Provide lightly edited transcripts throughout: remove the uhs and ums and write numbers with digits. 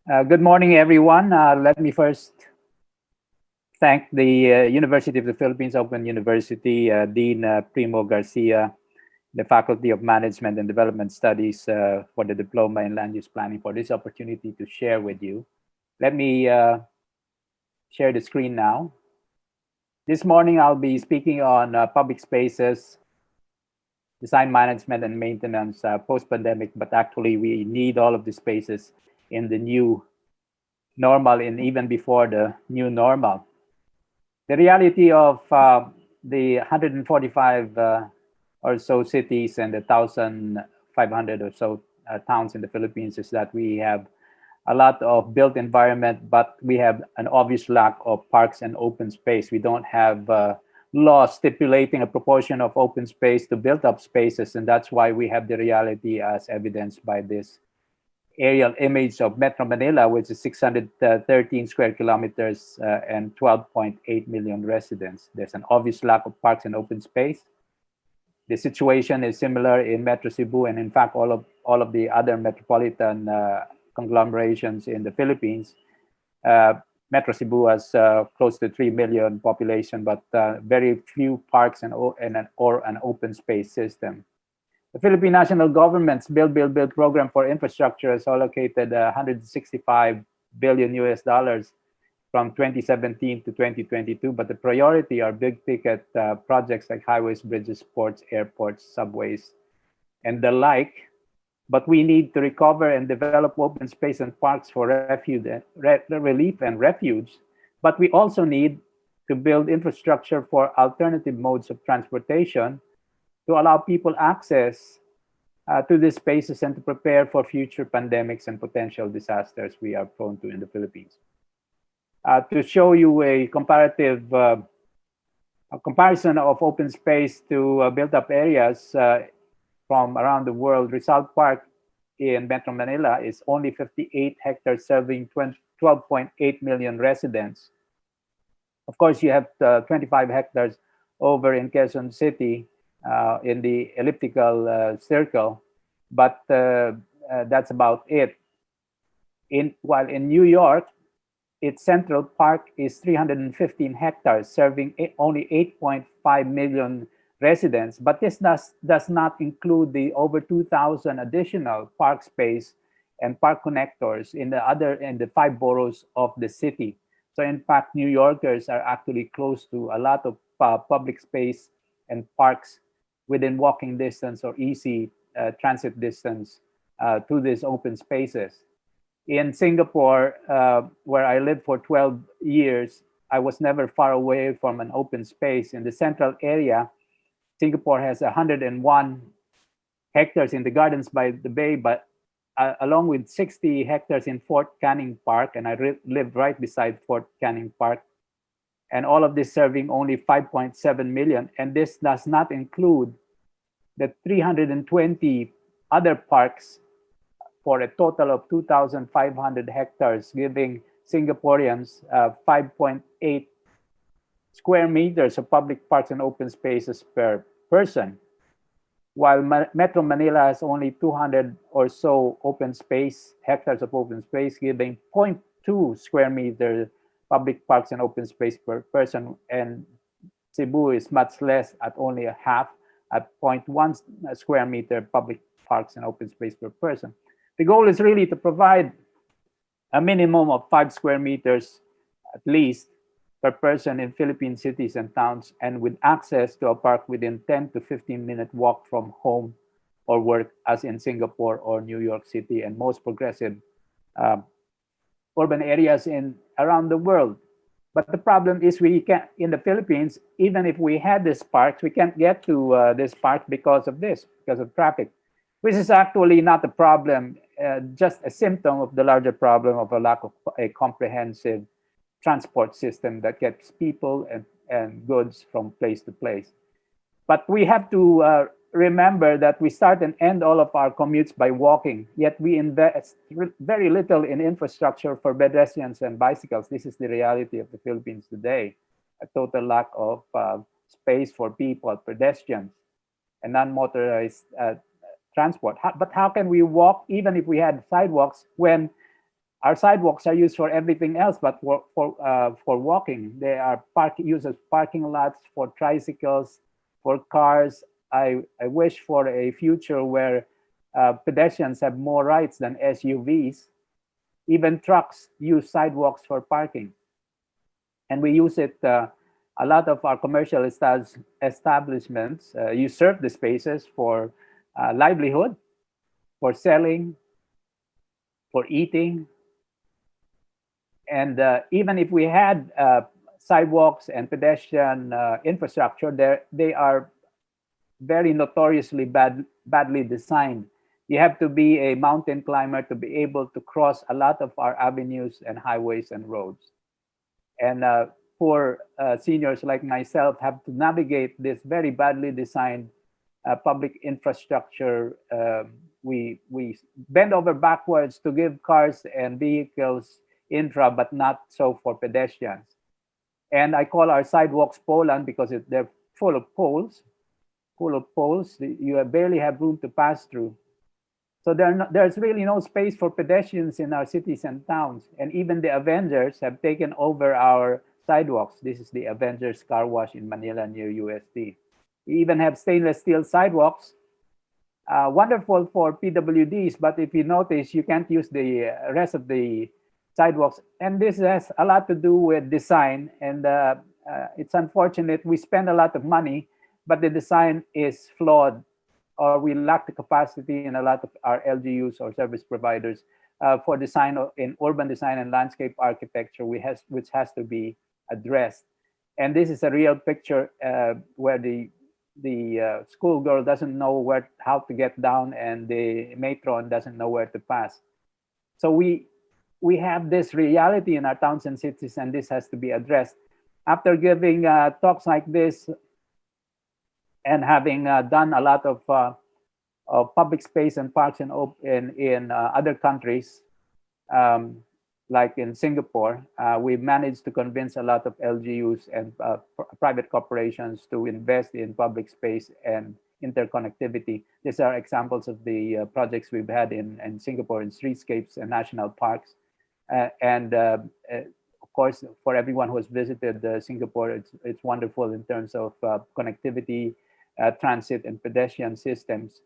Good morning, everyone. Let me first thank the University of the Philippines Open University, Dean Primo Garcia, the Faculty of Management and Development Studies for the Diploma in Land Use Planning for this opportunity to share with you. Let me share the screen now. This morning, I'll be speaking on public spaces, design management and maintenance post-pandemic, but actually we need all of the spaces in the new normal and even before the new normal. The reality of the 145 or so cities and the 1,500 or so towns in the Philippines is that we have a lot of built environment, but we have an obvious lack of parks and open space. We don't have laws stipulating a proportion of open space to built up spaces, and that's why we have the reality as evidenced by this aerial image of Metro Manila, which is 613 square kilometers and 12.8 million residents. There's an obvious lack of parks and open space. The situation is similar in Metro Cebu, and in fact, all of the other metropolitan conglomerations in the Philippines. Metro Cebu has close to 3 million population, but very few parks or an open space system. The Philippine national government's Build program for infrastructure has allocated 165 billion US dollars from 2017 to 2022, but the priority are big ticket projects like highways, bridges, ports, airports, subways, and the like. But we need to recover and develop open space and parks for refuge, relief and refuge. But we also need to build infrastructure for alternative modes of transportation to allow people access to these spaces and to prepare for future pandemics and potential disasters we are prone to in the Philippines. To show you a comparative comparison of open space to built-up areas from around the world, Rizal Park in Metro Manila is only 58 hectares, serving 12.8 million residents. Of course, you have 25 hectares over in Quezon City, in the elliptical circle, but that's about it. While in New York, its Central Park is 315 hectares, serving only 8.5 million residents, but this does not include the over 2,000 additional park space and park connectors in the 5 boroughs of the city. So in fact, New Yorkers are actually close to a lot of public space and parks within walking distance or easy transit distance to these open spaces. In Singapore, where I lived for 12 years, I was never far away from an open space. In the central area, Singapore has 101 hectares in the gardens by the bay, but along with 60 hectares in Fort Canning Park, and I lived right beside Fort Canning Park, and all of this serving only 5.7 million. And this does not include the 320 other parks for a total of 2,500 hectares, giving Singaporeans 5.8 square meters of public parks and open spaces per person, while Metro Manila has only 200 or so hectares of open space, giving 0.2 square meter public parks and open space per person, and Cebu is much less at only a half, at 0.1 square meter public parks and open space per person. The goal is really to provide a minimum of 5 square meters at least per person in Philippine cities and towns, and with access to a park within 10 to 15-minute walk from home or work, as in Singapore or New York City and most progressive urban areas around the world. But the problem is we can't, in the Philippines, even if we had these parks, we can't get to this park because of traffic, which is actually not a problem, just a symptom of the larger problem of a lack of a comprehensive transport system that gets people and goods from place to place. But we have to remember that we start and end all of our commutes by walking, yet we invest very little in infrastructure for pedestrians and bicycles. This is the reality of the Philippines today, a total lack of space for people, pedestrians, and non-motorized transport. But how can we walk even if we had sidewalks when Our sidewalks are used for everything else, but for walking. They are used as parking lots for tricycles, for cars. I wish for a future where pedestrians have more rights than SUVs. Even trucks use sidewalks for parking, and we use it. A lot of our commercial establishments usurp the spaces for livelihood, for selling, for eating. And even if we had sidewalks and pedestrian infrastructure, they are very notoriously badly designed. You have to be a mountain climber to be able to cross a lot of our avenues and highways and roads. And poor seniors like myself have to navigate this very badly designed public infrastructure. We bend over backwards to give cars and vehicles infra, but not so for pedestrians. And I call our sidewalks Poland because they're full of poles, full of poles. You barely have room to pass through. So there's really no space for pedestrians in our cities and towns. And even the Avengers have taken over our sidewalks. This is the Avengers car wash in Manila near UST. We even have stainless steel sidewalks, wonderful for PWDs, but if you notice, you can't use the rest of the sidewalks. And this has a lot to do with design. And it's unfortunate we spend a lot of money, but the design is flawed, or we lack the capacity in a lot of our LGUs or service providers for design in urban design and landscape architecture, which has to be addressed. And this is a real picture where the schoolgirl doesn't know how to get down, and the matron doesn't know where to pass. So we have this reality in our towns and cities, and this has to be addressed. After giving talks like this and having done a lot of public space and parks in other countries, like in Singapore, we've managed to convince a lot of LGUs and private corporations to invest in public space and interconnectivity. These are examples of the projects we've had in Singapore in streetscapes and national parks. Of course, for everyone who has visited Singapore, it's wonderful in terms of connectivity, transit, and pedestrian systems.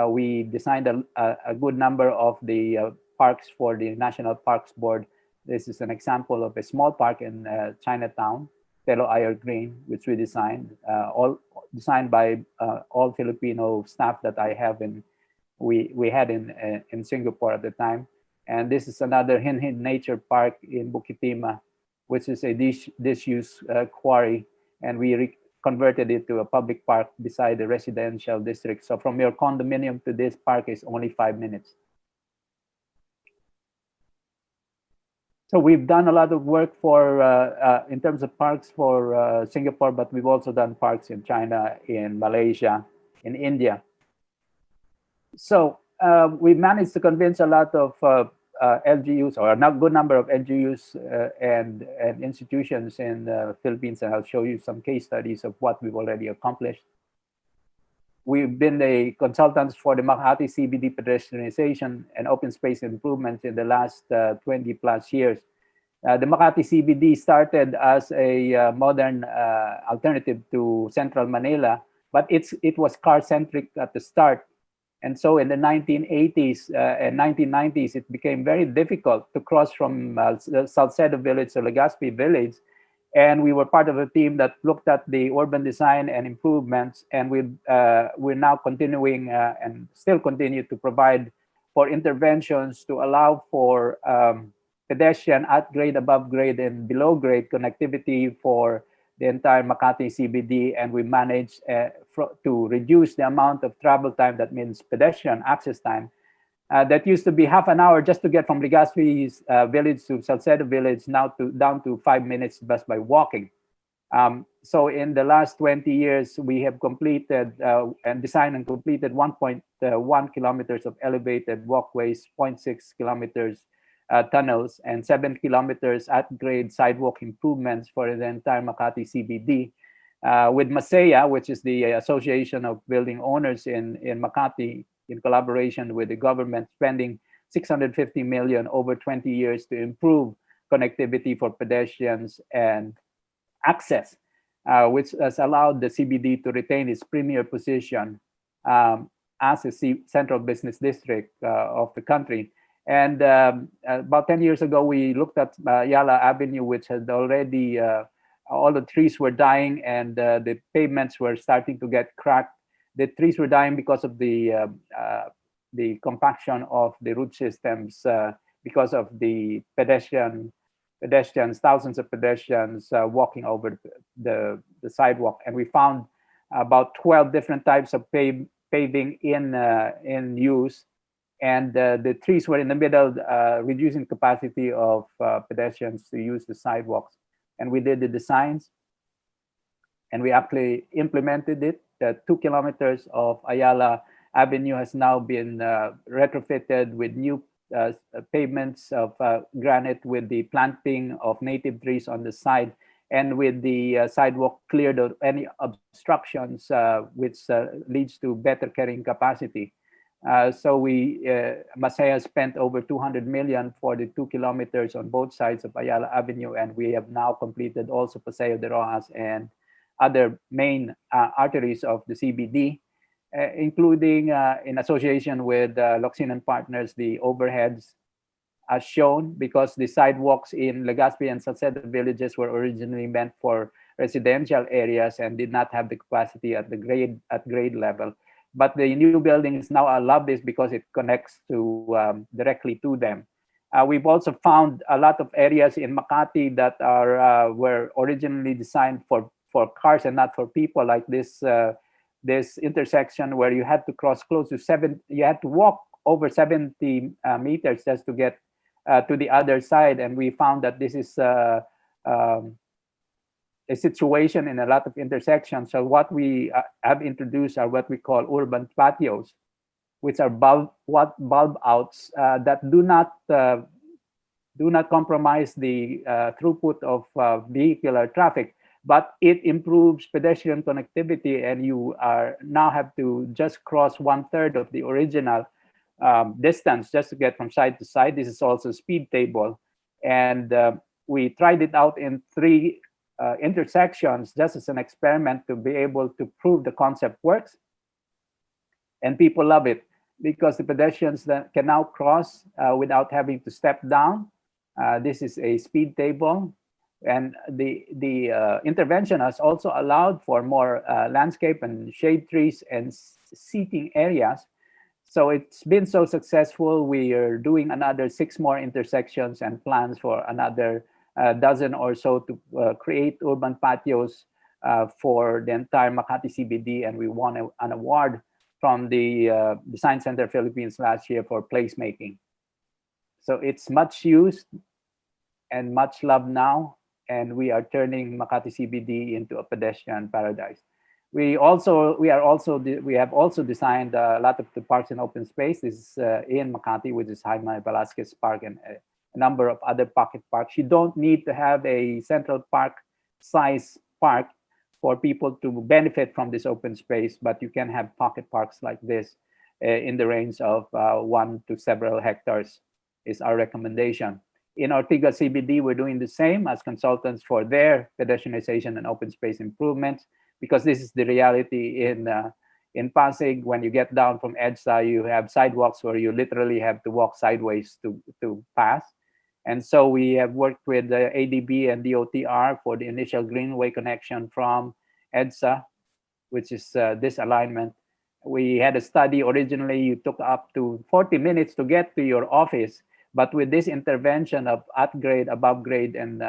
We designed a good number of the parks for the National Parks Board. This is an example of a small park in Chinatown, Telo Ayer Green, which we designed, all designed by all Filipino staff that I have we had in Singapore at the time. And this is another Hinhin Nature Park in Bukit-Timah, which is a disused quarry, and we converted it to a public park beside the residential district. So from your condominium to this park is only 5 minutes. So we've done a lot of work for in terms of parks for Singapore, but we've also done parks in China, in Malaysia, in India. So we managed to convince a lot of LGUs, or a good number of LGUs and institutions in the Philippines, and I'll show you some case studies of what we've already accomplished. We've been the consultants for the Makati CBD pedestrianization and open space improvements in the last 20 plus years. The Makati CBD started as a modern alternative to Central Manila, but it was car-centric at the start. And so in the 1980s and 1990s, it became very difficult to cross from Salcedo Village to Legazpi Village. And we were part of a team that looked at the urban design and improvements. And we're now continuing and still continue to provide for interventions to allow for pedestrian at grade, above grade, and below grade connectivity for the entire Makati CBD. And we managed to reduce the amount of travel time, that means pedestrian access time, that used to be half an hour just to get from Legazpi's village to Salcedo Village, now down to 5 minutes just by walking. So in the last 20 years, we have completed and designed and completed 1.1 kilometers of elevated walkways, 0.6 kilometers tunnels, and 7 kilometers at-grade sidewalk improvements for the entire Makati CBD. With Masaya, which is the Association of Building Owners in Makati, in collaboration with the government, spending 650 million over 20 years to improve connectivity for pedestrians and access, which has allowed the CBD to retain its premier position as a central business district of the country. And about 10 years ago, we looked at Yala Avenue, which had already, all the trees were dying and the pavements were starting to get cracked. The trees were dying because of the compaction of the root systems, because of the pedestrians, thousands of pedestrians walking over the sidewalk. And we found about 12 different types of paving in use. And the trees were in the middle, reducing capacity of pedestrians to use the sidewalks. And we did the designs, and we actually implemented it. 2 kilometers of Ayala Avenue has now been retrofitted with new pavements of granite, with the planting of native trees on the side, and with the sidewalk cleared of any obstructions, which leads to better carrying capacity. So Masaya spent over 200 million for the 2 kilometers on both sides of Ayala Avenue, and we have now completed also Paseo de Rojas and other main arteries of the CBD, including in association with Locsin Partners, the overheads as shown, because the sidewalks in Legazpi and Salcedo villages were originally meant for residential areas and did not have the capacity at grade level. But the new buildings now love this because it connects to directly to them. We've also found a lot of areas in Makati that were originally designed for cars and not for people, like this intersection where you had to cross close to you had to walk over 70 meters just to get to the other side. And we found that this is a situation in a lot of intersections. So what we have introduced are what we call urban patios, which are bulb outs that do not compromise the throughput of vehicular traffic, but it improves pedestrian connectivity, and you now have to just cross 1/3 of the original distance just to get from side to side. This is also speed table, and we tried it out in 3 intersections just as an experiment to be able to prove the concept works. And people love it because the pedestrians that can now cross without having to step down. This is a speed table, and the intervention has also allowed for more landscape and shade trees and seating areas. So it's been so successful. We are doing another 6 more intersections and plans for another dozen or so to create urban patios for the entire Makati CBD. And we won an award from the Design Center Philippines last year for placemaking. So it's much used and much loved now, and we are turning Makati CBD into a pedestrian paradise. We have also designed a lot of the parks and open space. This is in Makati, which is Jaime Velasquez Park, and a number of other pocket parks. You don't need to have a Central Park size park for people to benefit from this open space, but you can have pocket parks like this in the range of 1 to several hectares is our recommendation. In Ortigas CBD, we're doing the same as consultants for their pedestrianization and open space improvements, because this is the reality in Pasig. When you get down from EDSA, you have sidewalks where you literally have to walk sideways to pass. And so we have worked with the ADB and DOTR for the initial greenway connection from EDSA, which is this alignment. We had a study originally, you took up to 40 minutes to get to your office, but with this intervention of at grade, above grade, and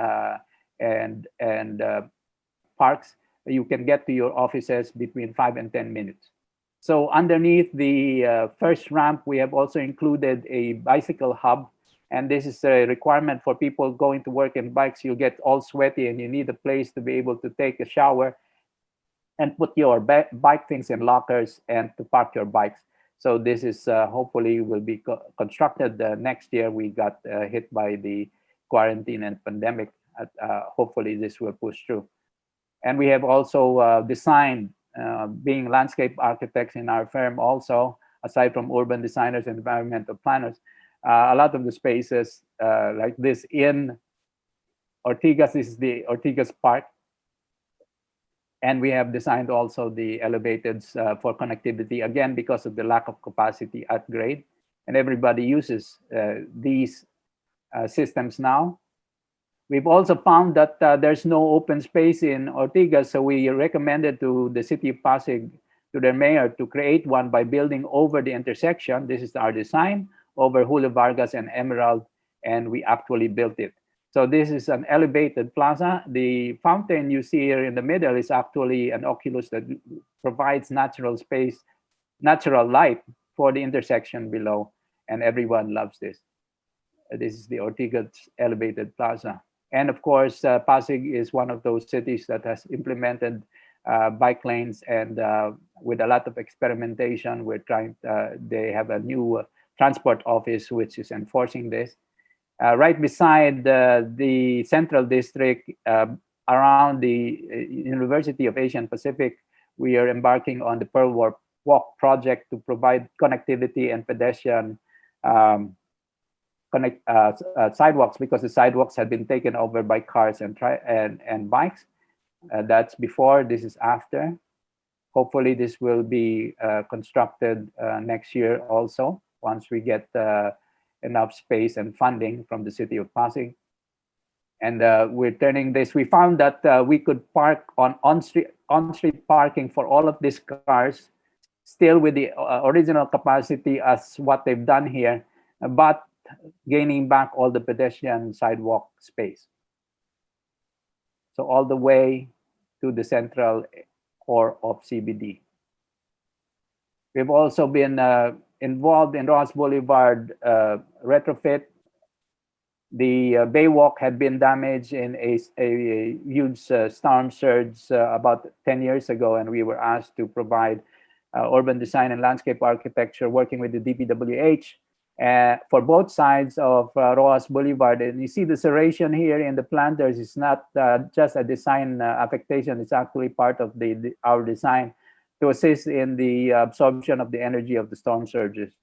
parks, you can get to your offices between 5 and 10 minutes. So underneath the first ramp, we have also included a bicycle hub. And this is a requirement for people going to work in bikes. You get all sweaty and you need a place to be able to take a shower and put your bike things in lockers and to park your bikes. So this is hopefully will be constructed next year. We got hit by the quarantine and pandemic. Hopefully this will push through. And we have also designed, being landscape architects in our firm also, aside from urban designers and environmental planners, A lot of the spaces like this in Ortigas, this is the Ortigas Park. And we have designed also the elevateds for connectivity, again, because of the lack of capacity at grade. And everybody uses these systems now. We've also found that there's no open space in Ortigas, so we recommended to the city of Pasig, to their mayor, to create one by building over the intersection. This is our design, over Julio Vargas and Emerald, and we actually built it. So this is an elevated plaza. The fountain you see here in the middle is actually an oculus that provides natural space, natural light for the intersection below, and everyone loves this. This is the Ortigas elevated plaza. And of course, Pasig is one of those cities that has implemented bike lanes, and with a lot of experimentation, we're trying, they have a new transport office which is enforcing this. Right beside the Central District, around the University of Asian Pacific, we are embarking on the Pearl Walk project to provide connectivity and pedestrian sidewalks, because the sidewalks had been taken over by cars and bikes. That's before, this is after. Hopefully this will be constructed next year also, once we get enough space and funding from the city of Pasig. And we're turning this, we found that we could park on-street parking for all of these cars, still with the original capacity as what they've done here, but gaining back all the pedestrian sidewalk space. So all the way to the central core of CBD. We've also been involved in Rojas Boulevard retrofit. The Baywalk had been damaged in a huge storm surge about 10 years ago, and we were asked to provide urban design and landscape architecture working with the DPWH for both sides of Rojas Boulevard. And you see the serration here in the planters is not just a design affectation, it's actually part of our design to assist in the absorption of the energy of the storm surges.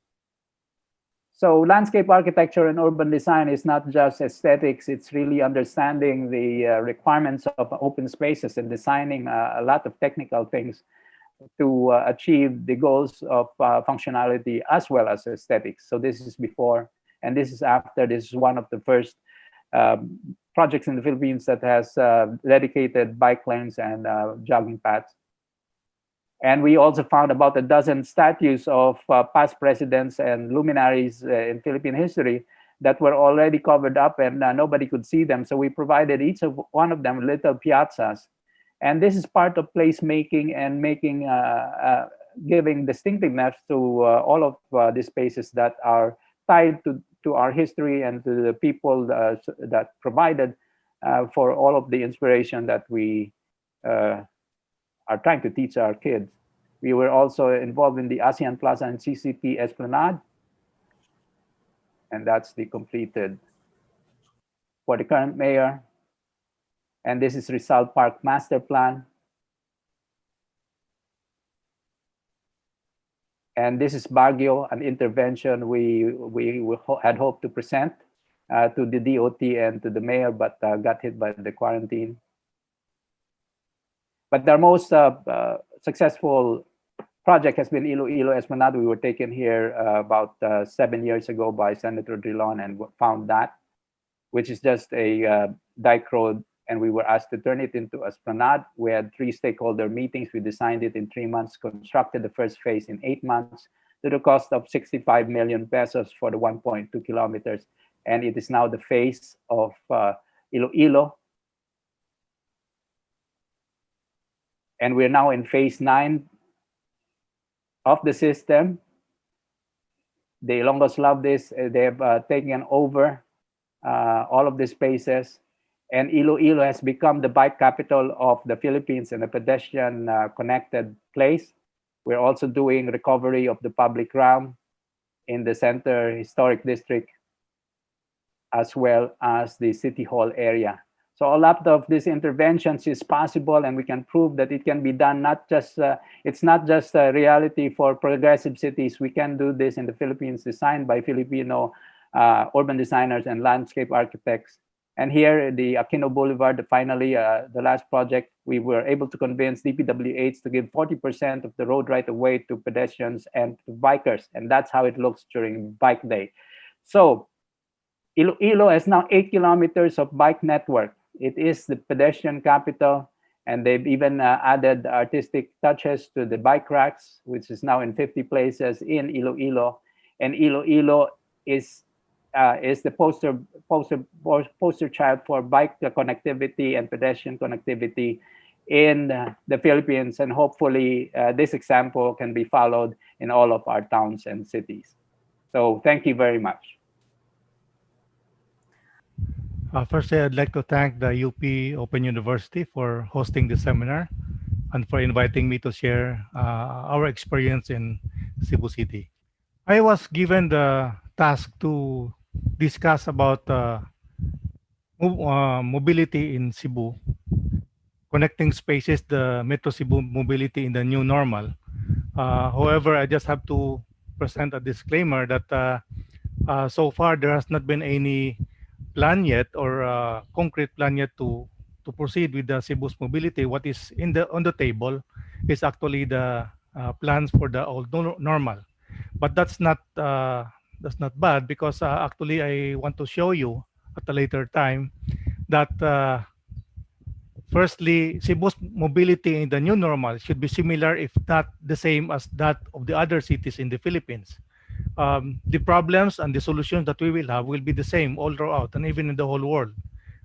So landscape architecture and urban design is not just aesthetics, it's really understanding the requirements of open spaces and designing a lot of technical things to achieve the goals of functionality as well as aesthetics. So this is before, and this is after. This is one of the first projects in the Philippines that has dedicated bike lanes and jogging paths. And we also found about a dozen statues of past presidents and luminaries in Philippine history that were already covered up, and nobody could see them. So we provided each of one of them little piazzas. And this is part of placemaking and making, giving distinctiveness to all of these spaces that are tied to our history and to the people that provided for all of the inspiration that we are trying to teach our kids. We were also involved in the ASEAN Plaza and CCP Esplanade, and that's the completed for the current mayor. And this is Rizal Park Master Plan. And this is Baguio, an intervention we had hoped to present to the DOT and to the mayor, but got hit by the quarantine. But our most successful project has been Iloilo Esplanade. We were taken here about 7 years ago by Senator Drilon and found that, which is just a dike road, and we were asked to turn it into Esplanade. We had 3 stakeholder meetings. We designed it in 3 months, constructed the first phase in 8 months to the cost of 65 million pesos for the 1.2 kilometers. And it is now the face of Iloilo. And we're now in phase 9 of the system. The Ilonggos love this. They've taken over all of the spaces. And Iloilo has become the bike capital of the Philippines and a pedestrian connected place. We're also doing recovery of the public realm in the Center Historic District, as well as the City Hall area. So a lot of these interventions is possible, and we can prove that it can be done. Not just it's not just a reality for progressive cities. We can do this in the Philippines, designed by Filipino urban designers and landscape architects. And here, the Aquino Boulevard, finally, the last project, we were able to convince DPWH to give 40% of the road right of way to pedestrians and to bikers. And that's how it looks during Bike Day. So Iloilo has now 8 kilometers of bike network. It is the pedestrian capital, and they've even added artistic touches to the bike racks, which is now in 50 places in Iloilo. And Iloilo is the poster child for bike connectivity and pedestrian connectivity in the Philippines. And hopefully, this example can be followed in all of our towns and cities. So thank you very much. Firstly, I'd like to thank the UP Open University for hosting this seminar and for inviting me to share our experience in Cebu City. I was given the task to discuss about mobility in Cebu, connecting spaces, the Metro Cebu mobility in the new normal. However, I just have to present a disclaimer that so far there has not been any plan yet or concrete plan yet to proceed with the Cebu's mobility. What is in the on the table is actually the plans for the old normal, but that's not bad because actually I want to show you at a later time that firstly, Cebu's mobility in the new normal should be similar, if not the same as that of the other cities in the Philippines. The problems and the solutions that we will have will be the same all throughout and even in the whole world.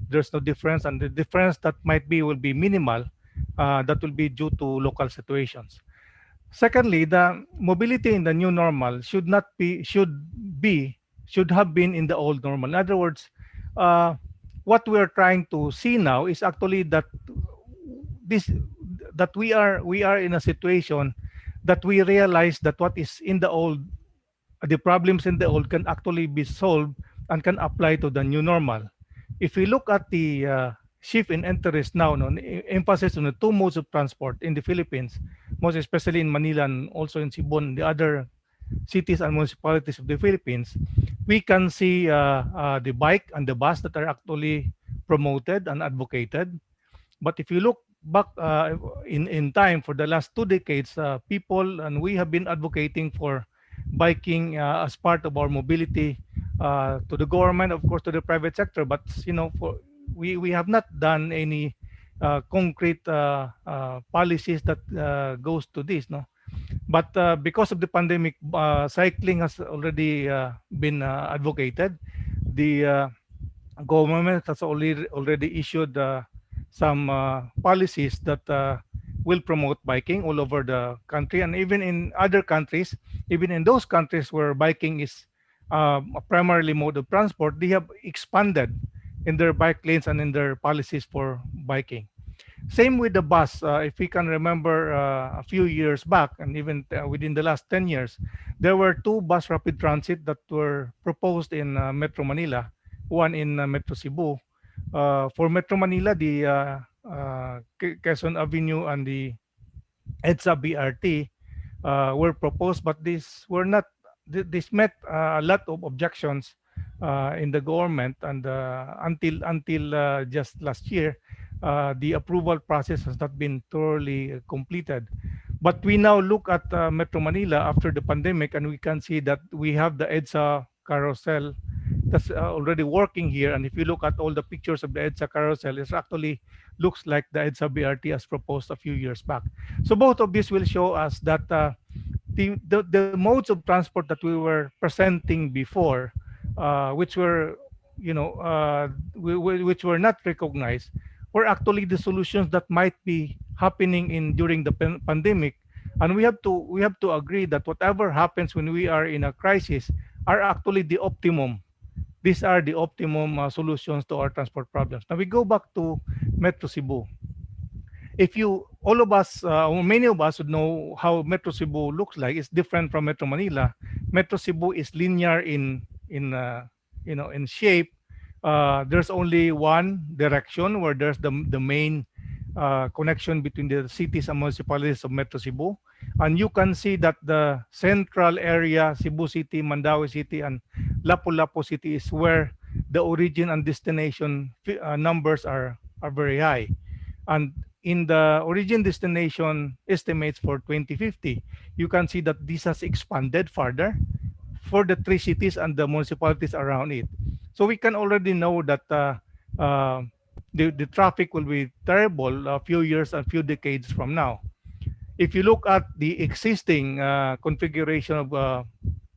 There's no difference, and the difference that might be will be minimal. That will be due to local situations. Secondly, the mobility in the new normal should have been in the old normal. In other words, uh, what we are trying to see now is actually that this that we are in a situation that we realize that what is in the old, the problems in the old can actually be solved and can apply to the new normal. If we look at the shift in interest now, no, emphasis on the two modes of transport in the Philippines, most especially in Manila and also in Cebu and the other cities and municipalities of the Philippines, we can see the bike and the bus that are actually promoted and advocated. But if you look back in time for the last 2 decades, people and we have been advocating for biking as part of our mobility to the government, of course, to the private sector. But for we have not done any concrete policies that goes to this, no. But because of the pandemic, cycling has already been advocated. The government has already issued some policies that will promote biking all over the country, and even in other countries, even in those countries where biking is a primarily mode of transport, they have expanded in their bike lanes and in their policies for biking. Same with the bus. If we can remember a few years back, and even within the last 10 years, there were two bus rapid transit that were proposed in Metro Manila, one in Metro Cebu. For Metro Manila, the Quezon Avenue and the EDSA BRT were proposed, but these were not. This met a lot of objections in the government, and until just last year, the approval process has not been thoroughly completed. But we now look at Metro Manila after the pandemic, and we can see that we have the EDSA carousel that's already working here. And if you look at all the pictures of the EDSA carousel, it actually looks like the EDSA BRT as proposed a few years back. So both of these will show us that the modes of transport that we were presenting before, which were which were not recognized, were actually the solutions that might be happening in during the pandemic. And we have to agree that whatever happens when we are in a crisis are actually the optimum. These are the optimum solutions to our transport problems. Now we go back to Metro Cebu. If you all of us or many of us would know how Metro Cebu looks like. It's different from Metro Manila. Metro Cebu is linear in shape. There's only one direction where there's the main connection between the cities and municipalities of Metro Cebu. And you can see that the central area, Cebu City, Mandaue City, and Lapu-Lapu City is where the origin and destination numbers are very high. And in the origin destination estimates for 2050, you can see that this has expanded further for the three cities and the municipalities around it. So we can already know that uh, the traffic will be terrible a few years, a few decades from now. If you look at the existing configuration of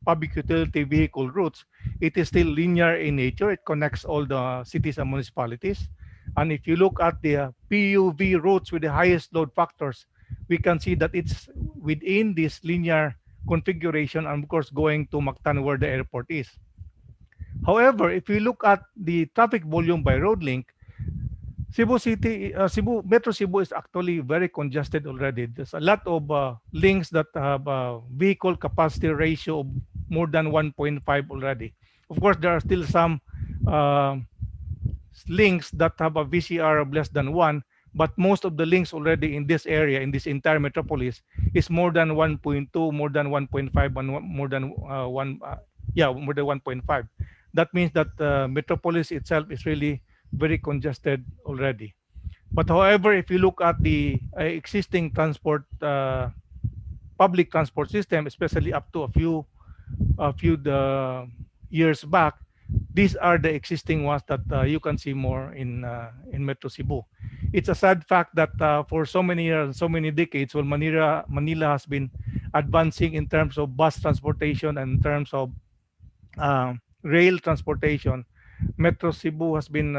public utility vehicle routes, it is still linear in nature. It connects all the cities and municipalities. And if you look at the PUV routes with the highest load factors, we can see that it's within this linear configuration and of course going to Mactan where the airport is. However, if we look at the traffic volume by road link, Metro Cebu is actually very congested already. There's a lot of links that have a vehicle capacity ratio of more than 1.5 already. Of course, there are still some uh, links that have a VCR of less than 1, but most of the links already in this area, in this entire metropolis, is more than 1.2, more than 1.5, and more than 1, more than 1.5. That means that metropolis itself is really very congested already. But however, if you look at the existing public transport system, especially up to a few years back, these are the existing ones that you can see more in Metro Cebu. It's a sad fact that for so many years, so many decades, while Manila has been advancing in terms of bus transportation and in terms of rail transportation, Metro Cebu has been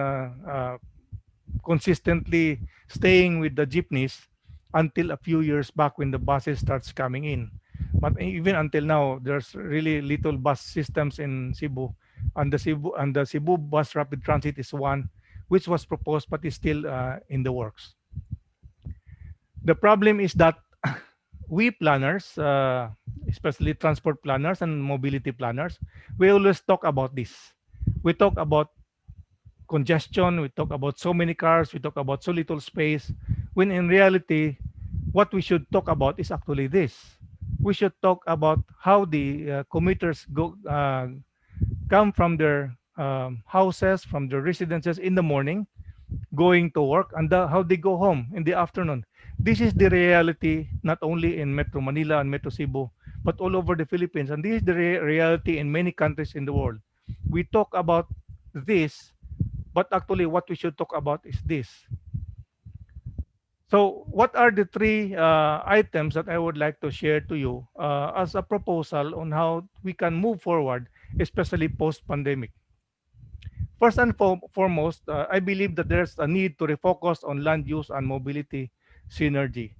consistently staying with the jeepneys until a few years back when the buses starts coming in. But even until now, there's really little bus systems in Cebu, and the Cebu Bus Rapid Transit is one which was proposed but is still in the works. The problem is that we planners, especially transport planners and mobility planners, we always talk about this. We talk about congestion, we talk about so many cars, we talk about so little space, when in reality, what we should talk about is actually this. We should talk about how the commuters come from their houses, from their residences in the morning, going to work, and how they go home in the afternoon. This is the reality not only in Metro Manila and Metro Cebu, but all over the Philippines. And this is the reality in many countries in the world. We talk about this, but actually what we should talk about is this. So what are the three items that I would like to share to you as a proposal on how we can move forward, especially post-pandemic? First and foremost, I believe that there's a need to refocus on land use and mobility synergy.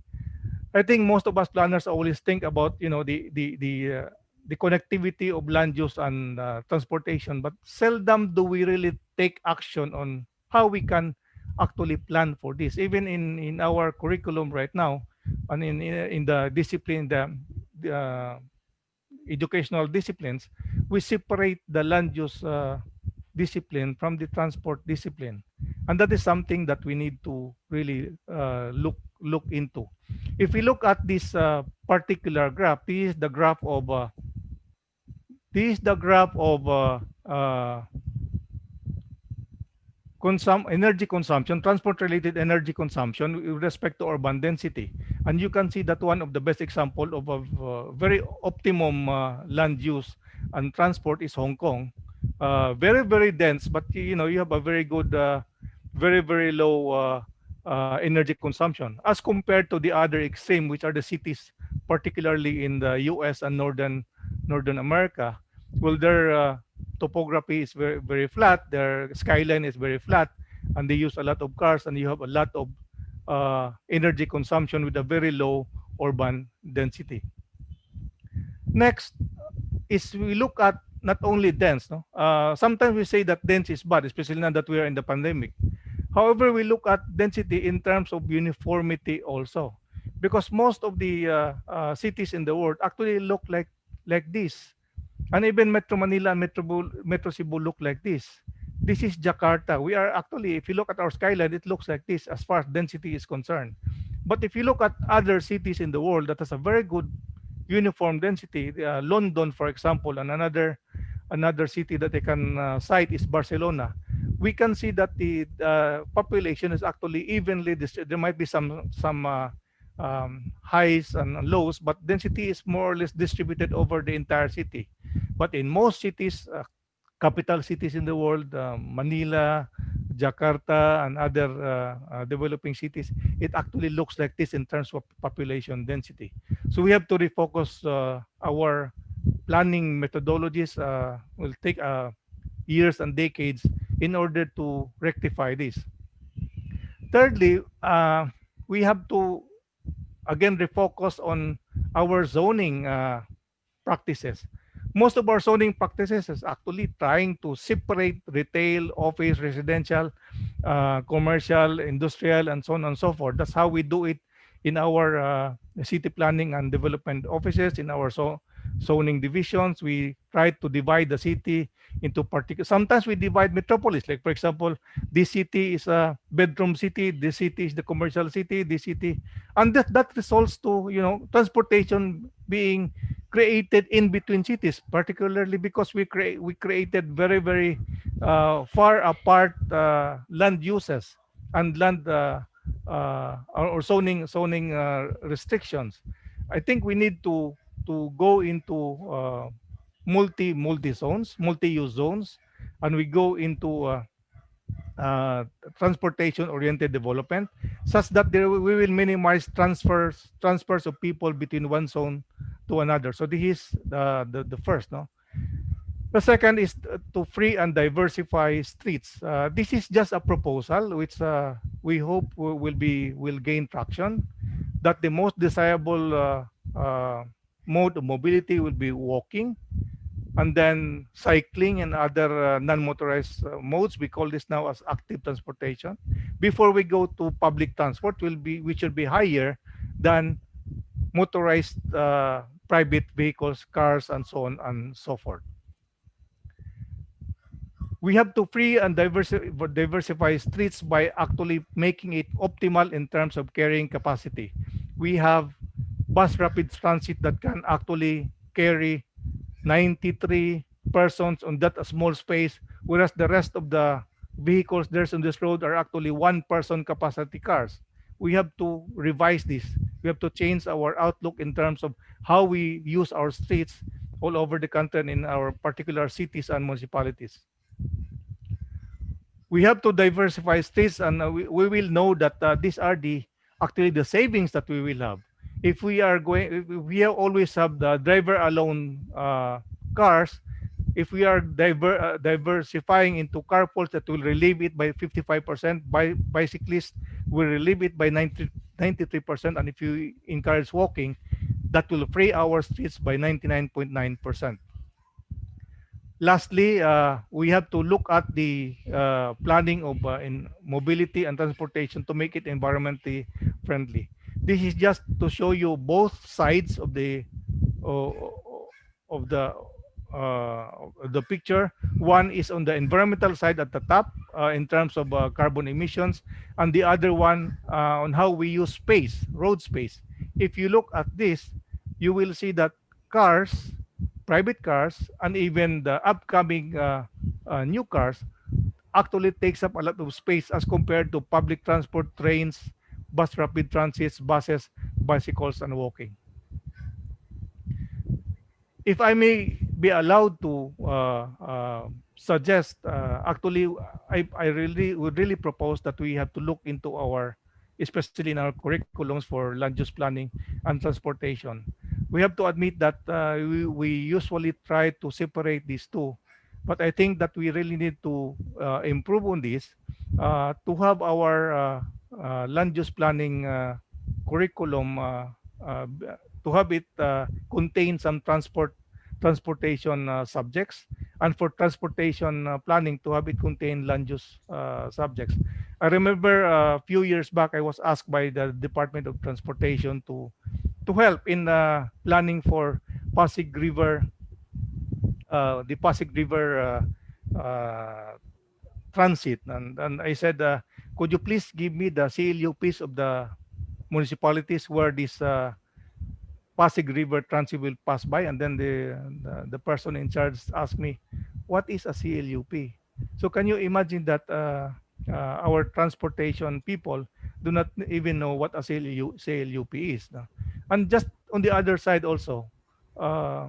I think most of us planners always think about the connectivity of land use and transportation, but seldom do we really take action on how we can actually plan for this. Even in our curriculum right now, and in the discipline, the educational disciplines, we separate the land use discipline from the transport discipline, and that is something that we need to really look into. If we look at this particular graph, this is the graph of energy consumption, transport-related energy consumption with respect to urban density. And you can see that one of the best example of a very optimum land use and transport is Hong Kong. Very, very dense, but you have a very good, very, very low energy consumption as compared to the other extreme, which are the cities, particularly in the US and Northern America. Well, their topography is very, very flat. Their skyline is very flat, and they use a lot of cars, and you have a lot of energy consumption with a very low urban density. Next is we look at not only dense. No, sometimes we say that dense is bad, especially now that we are in the pandemic. However, we look at density in terms of uniformity also, because most of the cities in the world actually look like this. And even Metro Manila and Metro Cebu look like this. This is Jakarta. We are actually, if you look at our skyline, it looks like this as far as density is concerned. But if you look at other cities in the world that has a very good uniform density, London, for example, and another another city that I can cite is Barcelona. We can see that the population is actually evenly distributed. There might be some highs and lows, but density is more or less distributed over the entire city. But in most cities, capital cities in the world, Manila, Jakarta, and other developing cities, it actually looks like this in terms of population density. So we have to refocus our planning methodologies. Will take years and decades in order to rectify this. Thirdly, we have to again refocus on our zoning practices. Most of our zoning practices is actually trying to separate retail, office, residential, commercial, industrial, and so on and so forth. That's how we do it in our city planning and development offices, in our zoning divisions. We try to divide the city into particular. Sometimes we divide metropolis. Like for example, this city is a bedroom city. This city is the commercial city. This city, and that results to transportation being created in between cities, particularly because we created very far apart land uses and land or zoning restrictions. I think we need to go into multi zones, multi-use zones, and we go into uh, transportation oriented development, such that we will minimize transfers of people between one zone to another. So this is the first, no. The second is to free and diversify streets. This is just a proposal which we hope will gain traction, that the most desirable mode of mobility will be walking, and then cycling and other non-motorized modes. We call this now as active transportation. Before we go to public transport, which will be higher than motorized private vehicles, cars, and so on and so forth. We have to free and diversify streets by actually making it optimal in terms of carrying capacity. We have bus rapid transit that can actually carry 93 persons on that small space, whereas the rest of the vehicles there's on this road are actually one person capacity cars. We have to revise this. We have to change our outlook in terms of how we use our streets all over the country and in our particular cities and municipalities. We have to diversify states, and we will know that these are the actually the savings that we will have if we are going if we always have the driver alone cars. If we are diversifying into carpools, that will relieve it by 55%. By bicyclists will relieve it by 93%, and if you encourage walking, that will free our streets by 99.9%. Lastly, we have to look at the planning of in mobility and transportation to make it environmentally friendly. This is just to show you both sides of o- of the the picture. One is on the environmental side at the top in terms of carbon emissions, and the other one on how we use space, road space. If you look at this, you will see that cars, private cars, and even the upcoming new cars actually takes up a lot of space as compared to public transport, trains, bus rapid transits, buses, bicycles, and walking. If I may be allowed to suggest, actually, I really would really propose that we have to look into our, especially in our curriculums for land use planning and transportation. We have to admit that we usually try to separate these two, but I think that we really need to improve on this to have our land use planning curriculum uh, to have it contain some transportation subjects, and for transportation planning to have it contain land use subjects. I remember a few years back I was asked by the Department of Transportation to help in planning for Pasig River, the Pasig River transit, and I said, could you please give me the CLUPs of the municipalities where this Pasig River transit will pass by? And then the person in charge asked me, what is a CLUP? So can you imagine that our transportation people do not even know what a CLUP is? No? And just on the other side also, uh,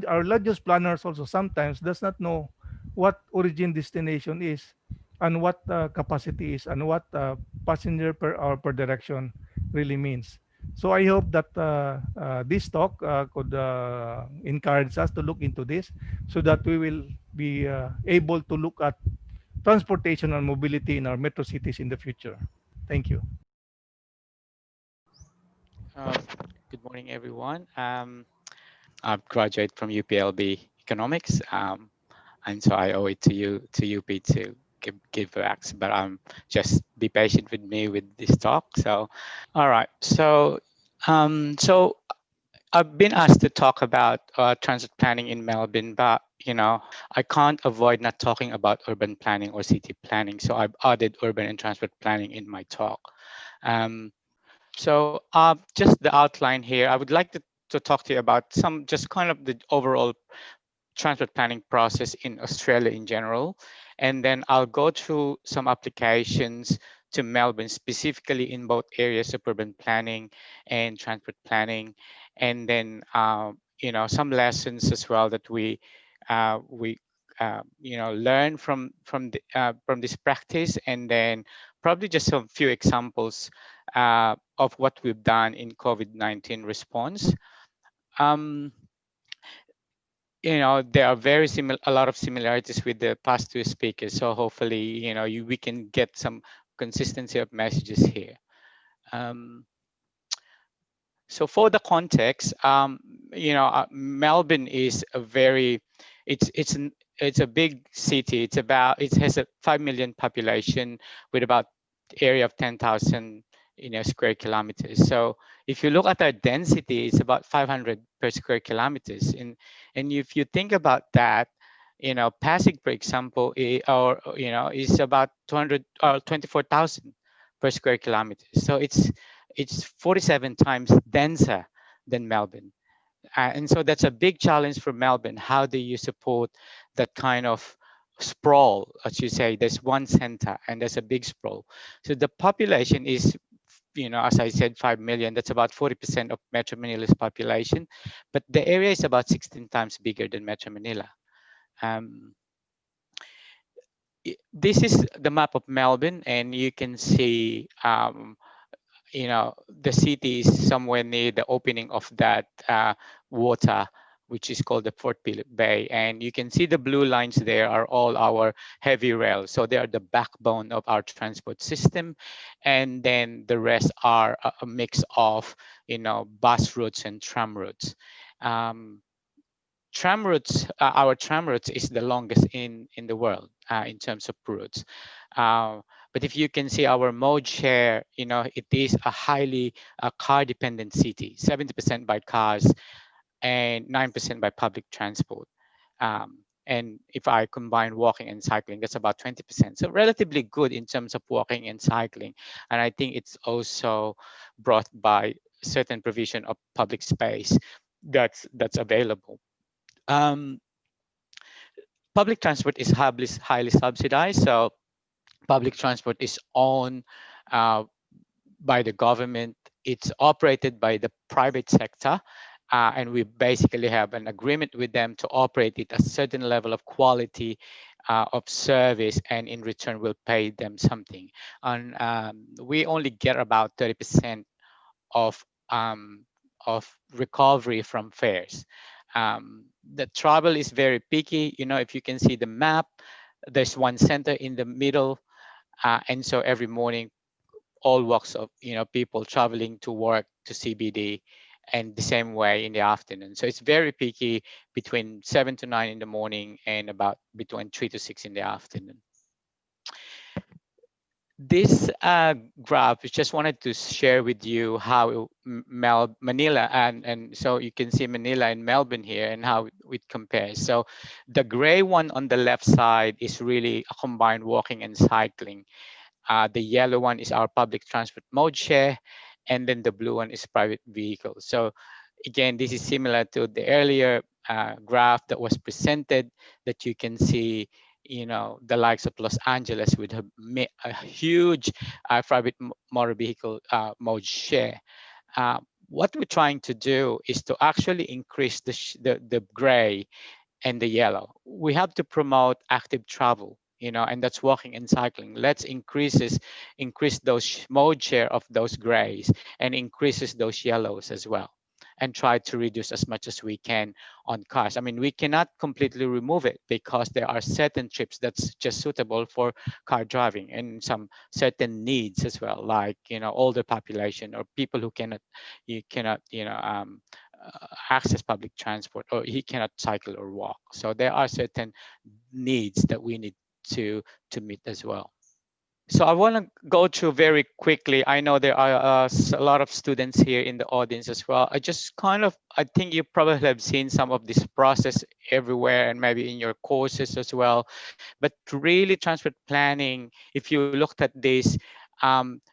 our land use planners also sometimes does not know what origin destination is, and what capacity is, and what passenger per hour per direction really means. So I hope that this talk could encourage us to look into this, so that we will be able to look at transportation and mobility in our metro cities in the future. Thank you. Um, Good morning, everyone. I've graduated from UPLB Economics, and so I owe it to you, to UP, to give back. But just be patient with me with this talk. So, all right. So I've been asked to talk about transit planning in Melbourne, but I can't avoid not talking about urban planning or city planning. So I've added urban and transport planning in my talk. Um, just the outline here, I would like to talk to you about some just kind of the overall transport planning process in Australia in general. And then I'll go through some applications to Melbourne, specifically in both areas of urban planning and transport planning. And then, some lessons as well that we learn from this practice, and then probably just some few examples of what we've done in COVID-19 response. Um, there are a lot of similarities with the past two speakers. So hopefully, we can get some consistency of messages here. Um, so for the context, Melbourne is a very, it's an it's a big city. It has a 5 million population with about area of 10,000 square kilometers. So if you look at our density, it's about 500 per square kilometers. And if you think about that, Pasig, for example, is about 200 or 24,000 per square kilometer. So it's 47 times denser than Melbourne. And so that's a big challenge for Melbourne. How do you support that kind of sprawl? As you say, there's one center and there's a big sprawl. So the population is, as I said, 5 million. That's about 40% of Metro Manila's population. But the area is about 16 times bigger than Metro Manila. Um, this is the map of Melbourne, and you can see the city is somewhere near the opening of that water, which is called the Fort Phillip Bay. And you can see the blue lines there are all our heavy rail. So they are the backbone of our transport system. And then the rest are a mix of, bus routes and tram routes. Um, our tram routes is the longest in the world in terms of routes. Uh, but if you can see our mode share, it is a highly car dependent city, 70% by cars and 9% by public transport. And if I combine walking and cycling, that's about 20%. So relatively good in terms of walking and cycling. And I think it's also brought by certain provision of public space that's available. Um, Public transport is highly subsidized. So public transport is owned uh, by the government. It's operated by the private sector. And we basically have an agreement with them to operate it a certain level of quality of service, and in return we'll pay them something. And we only get about 30% of um, of recovery from fares. The travel is very picky. If you can see the map, there's one center in the middle, and so every morning, all walks of people traveling to work to CBD, and the same way in the afternoon. So it's very picky between 7 to 9 in the morning and about between 3 to 6 in the afternoon. This graph, I just wanted to share with you how Manila, and so you can see Manila and Melbourne here and how it compares. So the gray one on the left side is really a combined walking and cycling. The yellow one is our public transport mode share, and then the blue one is private vehicles. So again, this is similar to the earlier graph that was presented, that you can see, the likes of Los Angeles with a huge private motor vehicle mode share. What we're trying to do is to actually increase the gray and the yellow. We have to promote active travel, and that's walking and cycling. Let's increase those mode share of those grays and increases those yellows as well, and try to reduce as much as we can on cars. I mean, we cannot completely remove it because there are certain trips that's just suitable for car driving, and some certain needs as well, like, older population or people who cannot access public transport, or he cannot cycle or walk. So there are certain needs that we need to meet as well. So I want to go through very quickly. I know there are a lot of students here in the audience as well. I think you probably have seen some of this process everywhere and maybe in your courses as well. But really, transport planning, if you looked at this,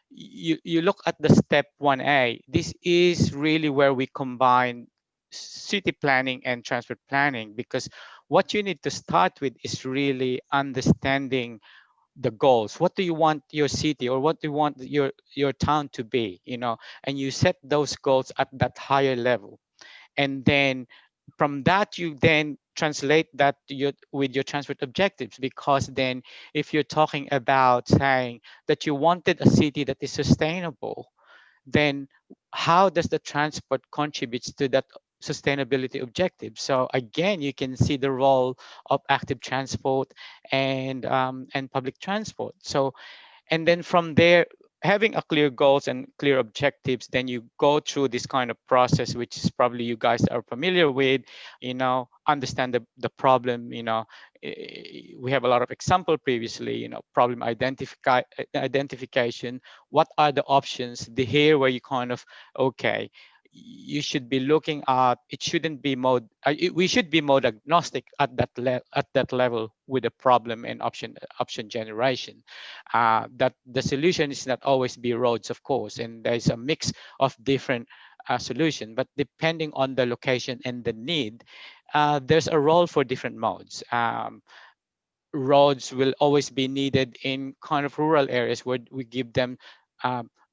you look at the step 1A. This is really where we combine city planning and transport planning, because what you need to start with is really understanding the goals. What do you want your city, or what do you want your town to be, and you set those goals at that higher level. And then from that, you then translate that with your transport objectives, because then if you're talking about saying that you wanted a city that is sustainable, then how does the transport contributes to that sustainability objective? So again, you can see the role of active transport and public transport. So, and then from there, having a clear goals and clear objectives, then you go through this kind of process, which is probably you guys are familiar with, understand the problem. We have a lot of example previously, problem identification. What are the options? The here where you kind of, okay, you should be looking at, it shouldn't be we should be mode agnostic at that level with the problem and option generation. That the solution is not always be roads, of course, and there's a mix of different solution, but depending on the location and the need, there's a role for different modes. Roads will always be needed in kind of rural areas where we give them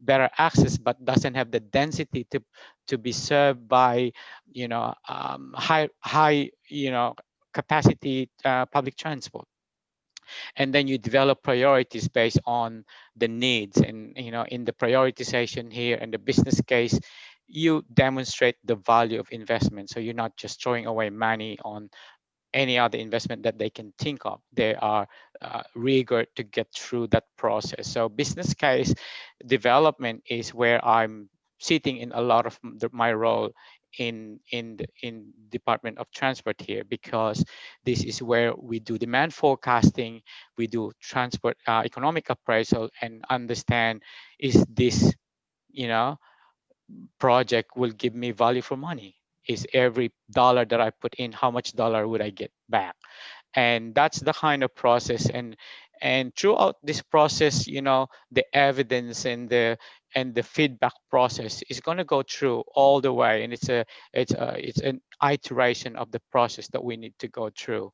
better access, but doesn't have the density to be served by high capacity public transport. And then you develop priorities based on the needs, and in the prioritization here and the business case, you demonstrate the value of investment. So you're not just throwing away money on any other investment that they can think of. They are rigor to get through that process. So business case development is where I'm sitting in a lot of my role in Department of Transport here, because this is where we do demand forecasting, we do transport economic appraisal, and understand, is this project will give me value for money? Is every dollar that I put in, how much dollar would I get back? And that's the kind of process. And throughout this process, the evidence and the feedback process is going to go through all the way, and it's an iteration of the process that we need to go through.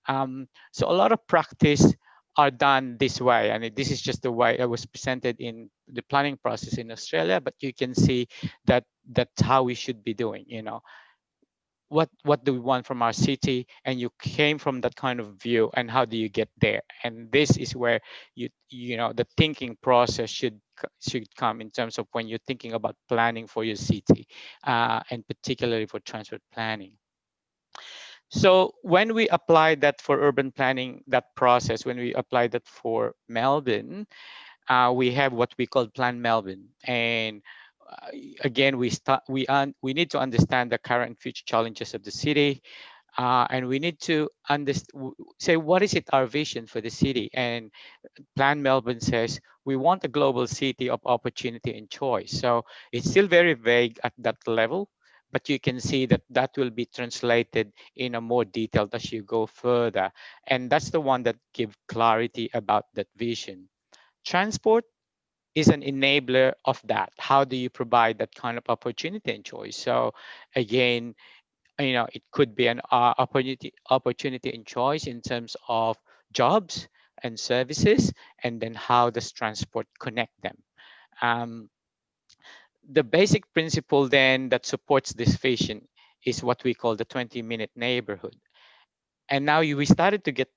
So a lot of practice are done this way, and this is just the way it was presented in the planning process in Australia. But you can see that that's how we should be doing. What do we want from our city, and you came from that kind of view, and how do you get there? And this is where the thinking process should come in terms of when you're thinking about planning for your city, and particularly for transport planning. So when we apply that for urban planning, that process, when we apply that for Melbourne, we have what we call Plan Melbourne. And again, we need to understand the current and future challenges of the city, and we need to say, what is it our vision for the city? And Plan Melbourne says we want a global city of opportunity and choice. So it's still very vague at that level, but you can see that that will be translated in a more detailed as you go further. And that's the one that gives clarity about that vision. Transport is an enabler of that. How do you provide that kind of opportunity and choice? So again, it could be an opportunity and choice in terms of jobs and services, and then how does transport connect them. Um, the basic principle then that supports this vision is what we call the 20-minute neighborhood. And now we started to get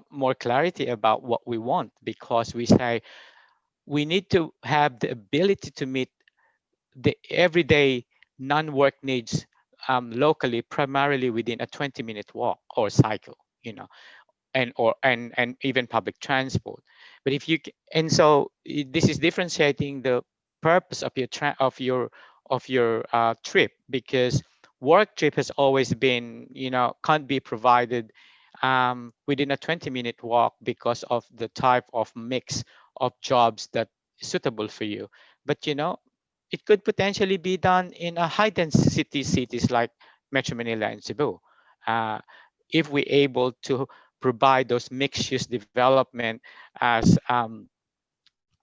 more clarity about what we want, because we say we need to have the ability to meet the everyday non-work needs locally, primarily within a 20-minute walk or cycle, and even public transport. But if you and so this is differentiating the purpose of your trip, because work trip has always been, can't be provided within a 20-minute walk because of the type of mix of jobs that is suitable for you. But it could potentially be done in a high density cities like Metro Manila and Cebu. Uh, if we're able to provide those mixed use development as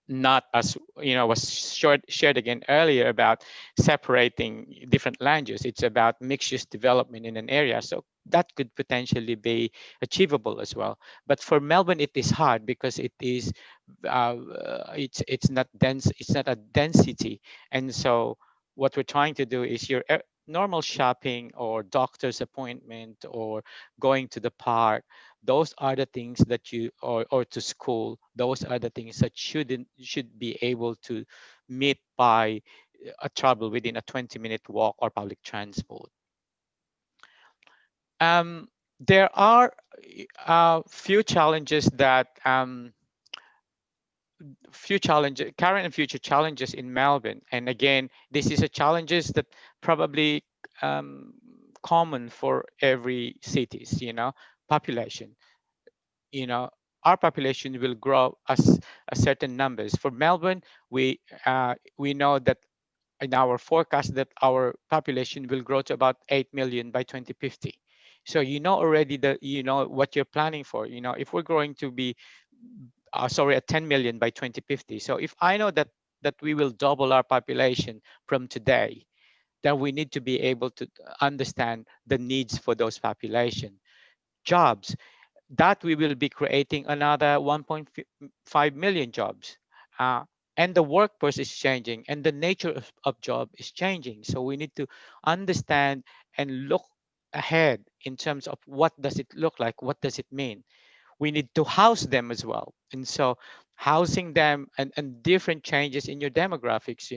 not as was shared again earlier about separating different land use. It's about mixed use development in an area, so that could potentially be achievable as well. But for Melbourne it is hard because it's not dense, it's not a density. And so what we're trying to do is your normal shopping or doctor's appointment or going to the park, those are the things that or to school, those are the things that should be able to meet by a travel within a 20-minute walk or public transport. There are few challenges that current and future challenges in Melbourne. And again, this is a challenges that probably common for every cities, population. you know our population will grow as a certain numbers. For Melbourne, we know that in our forecast that our population will grow to about 8 million by 2050. So already that what you're planning for. If we're going to be at 10 million by 2050. So if I know that we will double our population from today, then we need to be able to understand the needs for those population. Jobs, that we will be creating another 1.5 million jobs. Uh, and the workforce is changing and the nature of job is changing. So we need to understand and look ahead in terms of what does it look like, what does it mean. We need to house them as well. And so housing them and different changes in your demographics,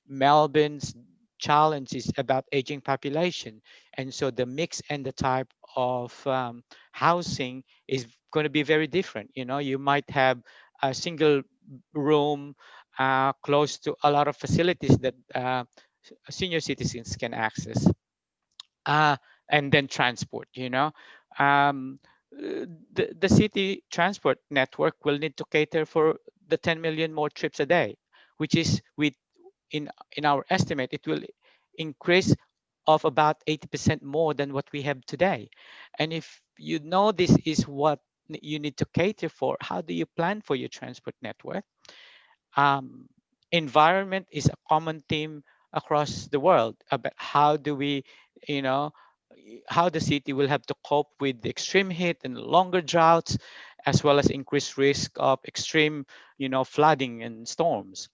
Melbourne's challenge is about aging population. And so the mix and the type of housing is going to be very different. You might have a single room close to a lot of facilities that senior citizens can access, uh, and then transport. The city transport network will need to cater for the 10 million more trips a day, which is in our estimate it will increase of about 80% more than what we have today. And if this is what you need to cater for, how do you plan for your transport network? um, Environment is a common theme across the world about how do we, you know, how the city will have to cope with the extreme heat and longer droughts, as well as increased risk of extreme, flooding and storms.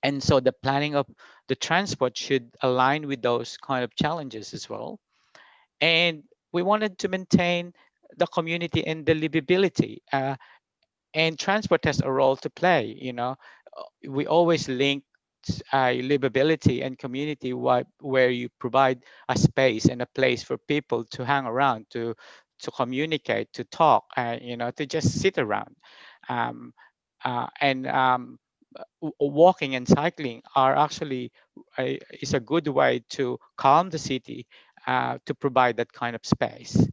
And so the planning of the transport should align with those kind of challenges as well. And we wanted to maintain the community and the livability. And transport has a role to play. We always link livability and community, where you provide a space and a place for people to hang around, to communicate, to talk, to just sit around. um, and Walking and cycling are actually is a good way to calm the city, to provide that kind of space.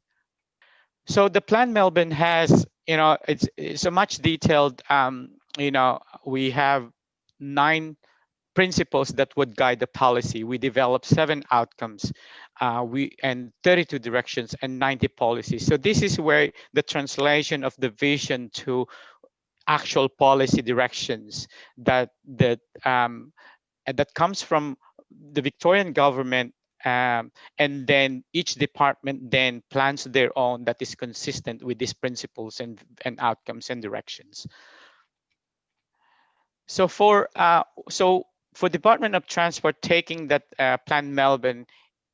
So the plan Melbourne has, it's a much detailed, we have 9 principles that would guide the policy. We developed 7 outcomes, and 32 directions and 90 policies. So this is where the translation of the vision to actual policy directions that comes from the Victorian government and then each department then plans their own that is consistent with these principles and outcomes and directions. So for Department of Transport, taking that Plan Melbourne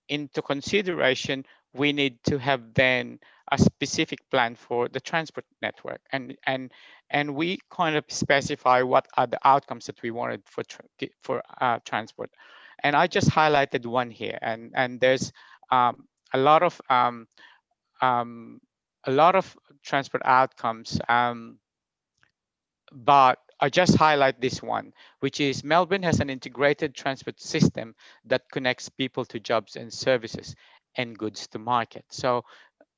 into consideration, we need to have then a specific plan for the transport network, and we kind of specify what are the outcomes that we wanted for transport. And I just highlighted one here, and there's a lot of um, a lot of transport outcomes. But I just highlight this one, which is Melbourne has an integrated transport system that connects people to jobs and services and goods to market. So,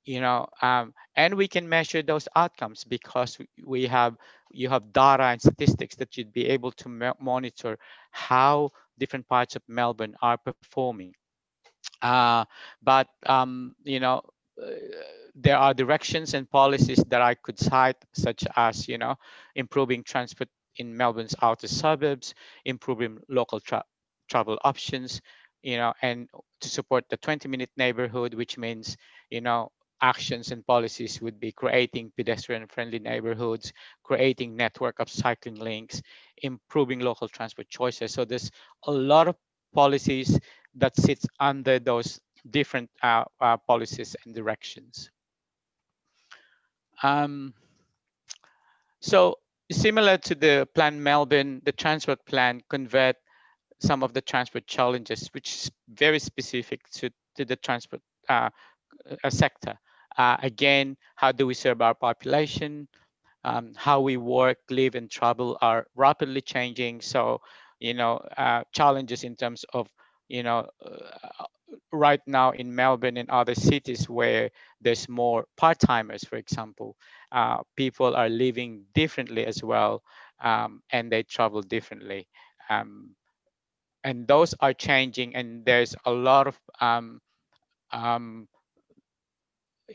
and we can measure those outcomes because you have data and statistics that you'd be able to monitor how different parts of Melbourne are performing. But uh, there are directions and policies that I could cite, such as improving transport in Melbourne's outer suburbs, improving local travel options, and to support the 20-minute neighborhood, which means actions and policies would be creating pedestrian-friendly neighborhoods, creating network of cycling links, improving local transport choices. So there's a lot of policies that sits under those different policies and directions. So similar to the Plan Melbourne, the transport plan convert some of the transport challenges, which is very specific to the transport sector. Again, how do we serve our population? How we work, live, and travel are rapidly changing. So, challenges in terms of, right now in Melbourne and other cities where there's more part-timers, for example, people are living differently as well, and they travel differently. And those are changing, and there's a lot of um,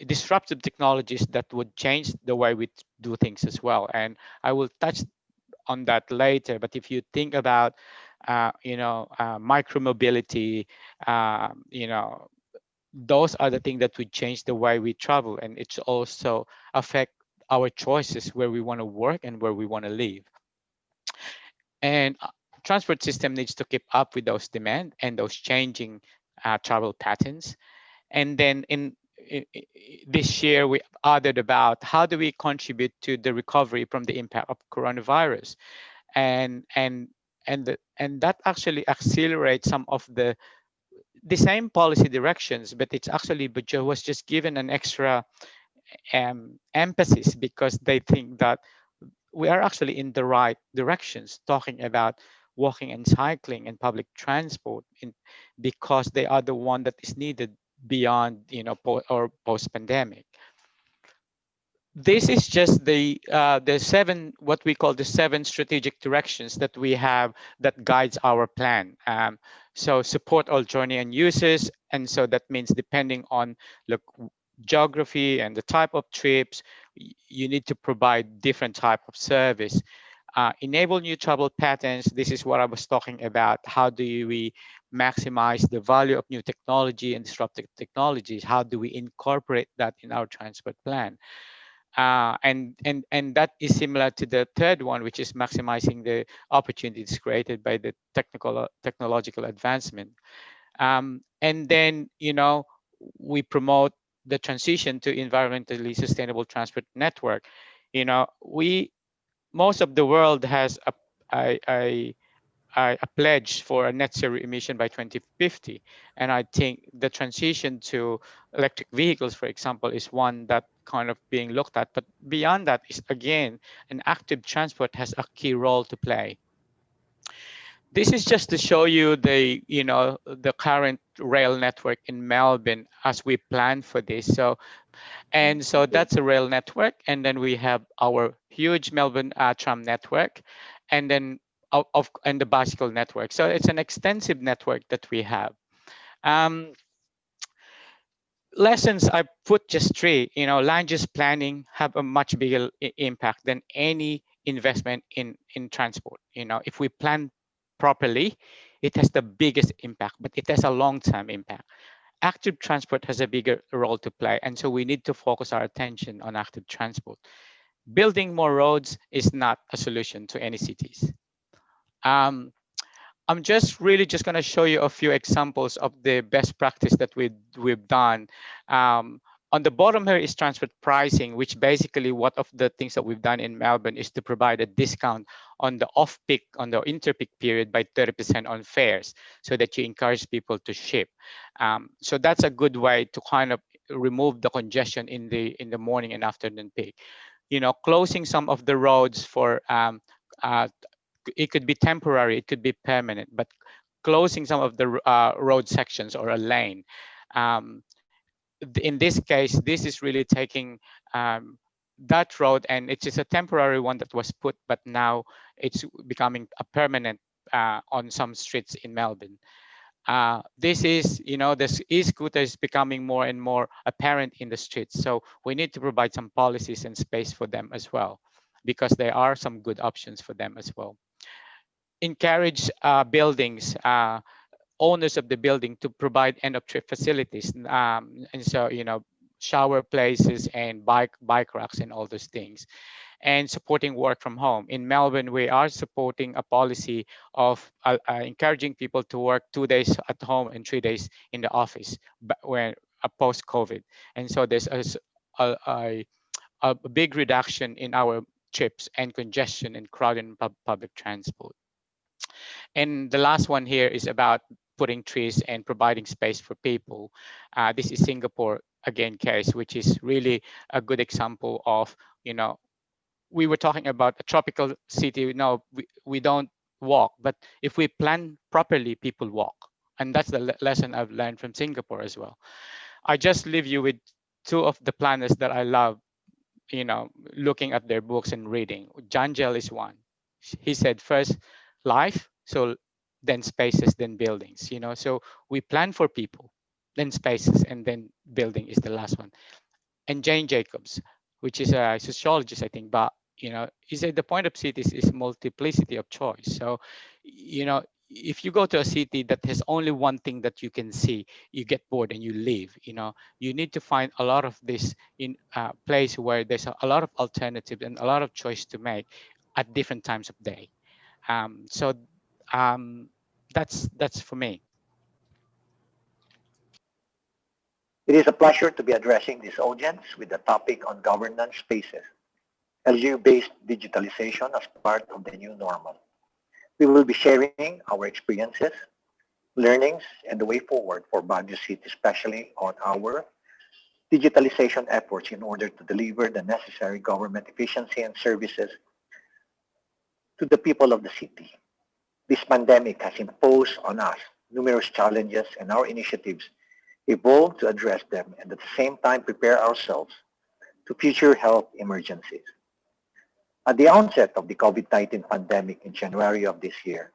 disruptive technologies that would change the way we do things as well. And I will touch on that later. But if you think about, micromobility, those are the things that would change the way we travel, and it's also affect our choices where we want to work and where we want to live. And transport system needs to keep up with those demand and those changing travel patterns. And then in this year, we added about how do we contribute to the recovery from the impact of coronavirus, and that actually accelerates some of the same policy directions, but it's actually was just given an extra emphasis because they think that we are actually in the right directions, talking about walking and cycling and public transport, because they are the one that is needed beyond, or post-pandemic. This is just the seven, what we call the 7 strategic directions that we have that guides our plan. So support all journey and users, and so that means depending on geography and the type of trips, you need to provide different type of service. Enable new travel patterns. This is what I was talking about. How do we maximize the value of new technology and disruptive technologies? How do we incorporate that in our transport plan? And that is similar to the third one, which is maximizing the opportunities created by the technological advancement. And then, we promote the transition to environmentally sustainable transport network. Most of the world has a pledge for a net zero emission by 2050. And I think the transition to electric vehicles, for example, is one that kind of being looked at. But beyond that is, again, an active transport has a key role to play. This is just to show you the current rail network in Melbourne as we plan for this. So that's a rail network, and then we have our huge Melbourne tram network, and then and the bicycle network. So it's an extensive network that we have. Lessons, I put just 3. Land use planning have a much bigger impact than any investment in transport. If we plan properly, it has the biggest impact, but it has a long-term impact. Active transport has a bigger role to play, and so we need to focus our attention on active transport. Building more roads is not a solution to any cities. I'm just really just going to show you a few examples of the best practice that we've done. Um, on the bottom here is transport pricing, which basically what of the things that we've done in Melbourne is to provide a discount on the off-peak, on the inter-peak period by 30% on fares, so that you encourage people to ship. So that's a good way to kind of remove the congestion in the morning and afternoon peak. You know, closing some of the roads for it could be temporary, it could be permanent, but closing some of the road sections or a lane. In this case, this is really taking that road, and it is a temporary one that was put, but now it's becoming a permanent on some streets in Melbourne. This is, you know, this e-scooter is becoming more and more apparent in the streets. So we need to provide some policies and space for them as well, because there are some good options for them as well. Encourage buildings, owners of the building to provide end of trip facilities. And so, you know, shower places and bike racks and all those things. And supporting work from home. In Melbourne, we are supporting a policy of encouraging people to work 2 days at home and 3 days in the office when post-COVID. And so there's a big reduction in our trips and congestion and crowd in public transport. And the last one here is about putting trees and providing space for people. This is Singapore again case, which is really a good example of, you know, we were talking about a tropical city. No, we don't walk, but if we plan properly, people walk. And that's the lesson I've learned from Singapore as well. I just leave you with two of the planners that I love, you know, looking at their books and reading. John Gell is one. He said first life, so then spaces, then buildings, you know. So we plan for people, then spaces, and then building is the last one. And Jane Jacobs, which is a sociologist, I think, but, you know, he said the point of cities is multiplicity of choice. So, you know, if you go to a city that has only one thing that you can see, you get bored and you leave. You know, you need to find a lot of this in a place where there's a lot of alternatives and a lot of choice to make at different times of day. So that's for me. It is a pleasure to be addressing this audience with the topic on governance spaces, LU-based digitalization as part of the new normal. We will be sharing our experiences, learnings, and the way forward for Baguio City, especially on our digitalization efforts in order to deliver the necessary government efficiency and services to the people of the city. This pandemic has imposed on us numerous challenges, and our initiatives evolve to address them and at the same time prepare ourselves to future health emergencies. At the onset of the COVID-19 pandemic in January of this year,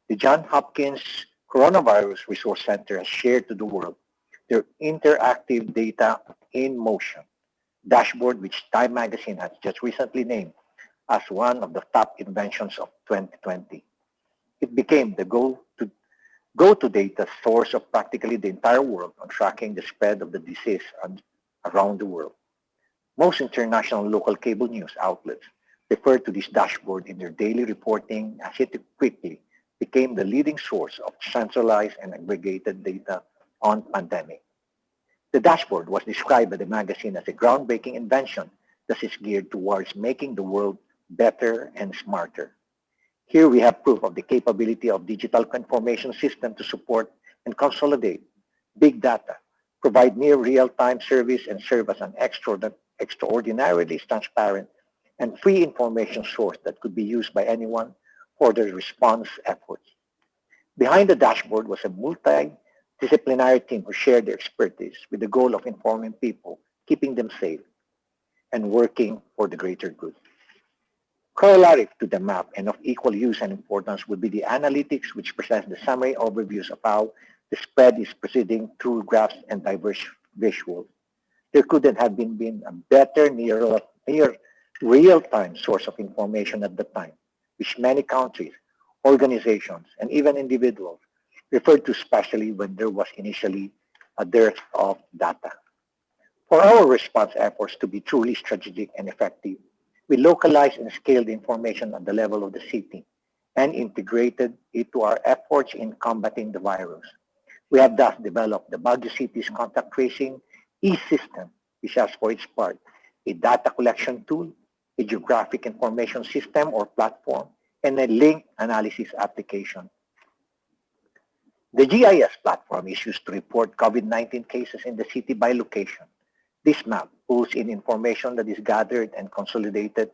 the Johns Hopkins Coronavirus Resource Center has shared to the world their interactive data in motion dashboard, which Time Magazine has just recently named as one of the top inventions of 2020. It became the go-to data source of practically the entire world on tracking the spread of the disease around the world. Most international and local cable news outlets refer to this dashboard in their daily reporting as it quickly became the leading source of centralized and aggregated data on pandemic. The dashboard was described by the magazine as a groundbreaking invention that is geared towards making the world better and smarter. Here we have proof of the capability of digital information system to support and consolidate big data, provide near real-time service, and serve as an extraordinarily transparent and free information source that could be used by anyone for their response efforts. Behind the dashboard was a multidisciplinary team who shared their expertise with the goal of informing people, keeping them safe, and working for the greater good. Corollary to the map and of equal use and importance would be the analytics, which presents the summary overviews of how the spread is proceeding through graphs and diverse visuals. There couldn't have been a better near real-time source of information at the time, which many countries organizations, and even individuals, referred to especially when there was initially a dearth of data. For our response efforts to be truly strategic and effective, we localized and scaled information at the level of the city and integrated it to our efforts in combating the virus. We have thus developed the Baguio City's contact tracing e-system, which has for its part a data collection tool, a geographic information system or platform, and a link analysis application. The GIS platform is used to report COVID-19 cases in the city by location. This map pulls in information that is gathered and consolidated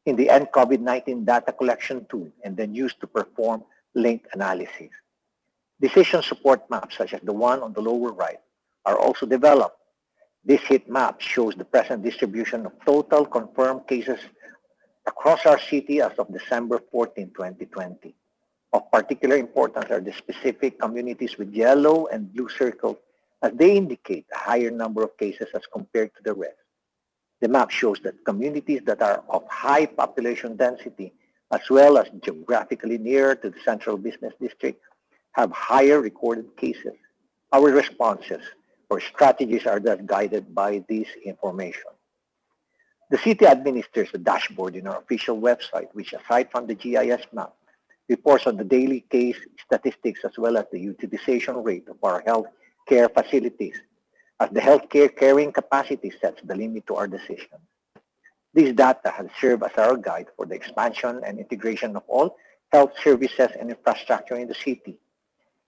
in the COVID-19 data collection tool and then used to perform link analysis. Decision support maps, such as the one on the lower right, are also developed. This heat map shows the present distribution of total confirmed cases across our city as of December 14, 2020. Of particular importance are the specific communities with yellow and blue circles, as they indicate a higher number of cases as compared to the rest. The map shows that communities that are of high population density, as well as geographically nearer to the central business district, have higher recorded cases. Our responses or strategies are thus guided by this information. The city administers a dashboard in our official website, which aside from the GIS map, reports on the daily case statistics as well as the utilization rate of our health care facilities, as the healthcare carrying capacity sets the limit to our decision. This data has served as our guide for the expansion and integration of all health services and infrastructure in the city,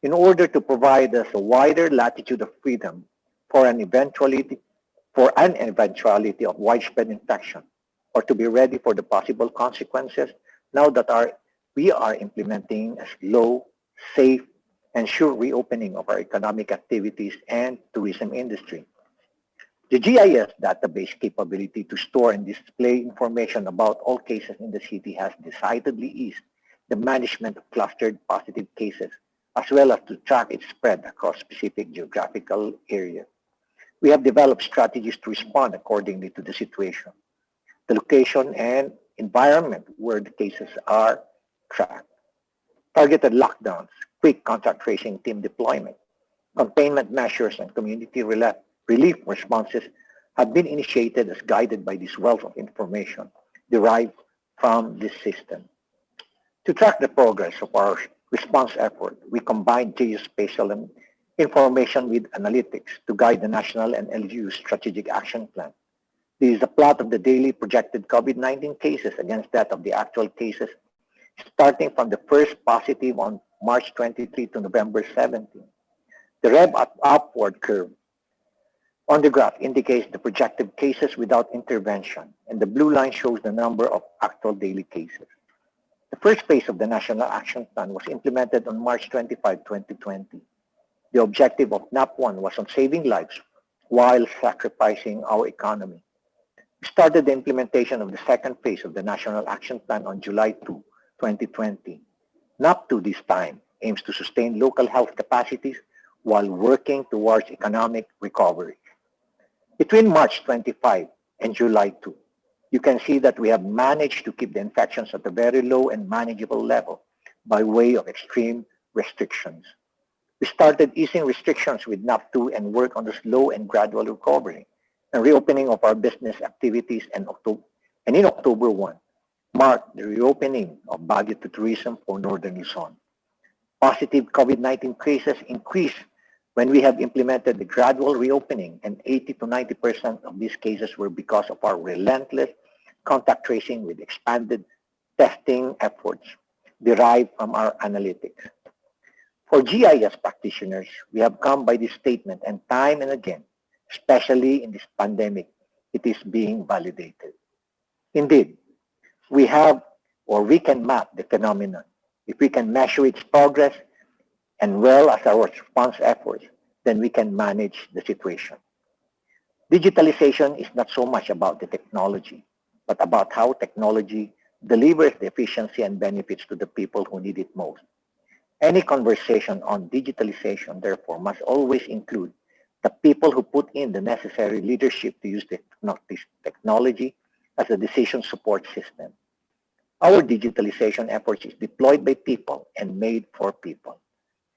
in order to provide us a wider latitude of freedom for an eventuality of widespread infection, or to be ready for the possible consequences now that we are implementing a slow, safe, and sure reopening of our economic activities and tourism industry. The GIS database capability to store and display information about all cases in the city has decidedly eased the management of clustered positive cases, as well as to track its spread across specific geographical areas. We have developed strategies to respond accordingly to the situation, the location and environment where the cases are tracked. Targeted lockdowns, quick contact tracing team deployment, containment measures, and community relief responses have been initiated as guided by this wealth of information derived from this system. To track the progress of our response effort, we combined geospatial information with analytics to guide the national and LGU strategic action plan. This is a plot of the daily projected COVID-19 cases against that of the actual cases, starting from the first positive on March 23 to November 17. The red upward curve on the graph indicates the projected cases without intervention, and the blue line shows the number of actual daily cases. The first phase of the National Action Plan was implemented on March 25, 2020. The objective of NAP1 was on saving lives while sacrificing our economy. We started the implementation of the second phase of the National Action Plan on July 2, 2020. NAP2 this time aims to sustain local health capacities while working towards economic recovery. Between March 25 and July 2, you can see that we have managed to keep the infections at a very low and manageable level by way of extreme restrictions. We started easing restrictions with NAP2 and work on the slow and gradual recovery and reopening of our business activities, and in October 1, marked the reopening of Baguio to tourism for Northern Luzon. Positive COVID-19 cases increased when we have implemented the gradual reopening, and 80 to 90% of these cases were because of our relentless contact tracing with expanded testing efforts derived from our analytics. For GIS practitioners, we have come by this statement, and time and again, especially in this pandemic, it is being validated. Indeed, we have or we can map the phenomenon. If we can measure its progress and well as our response efforts, then we can manage the situation. Digitalization is not so much about the technology, but about how technology delivers the efficiency and benefits to the people who need it most. Any conversation on digitalization, therefore, must always include the people who put in the necessary leadership to use the technology as a decision support system. Our digitalization efforts is deployed by people and made for people.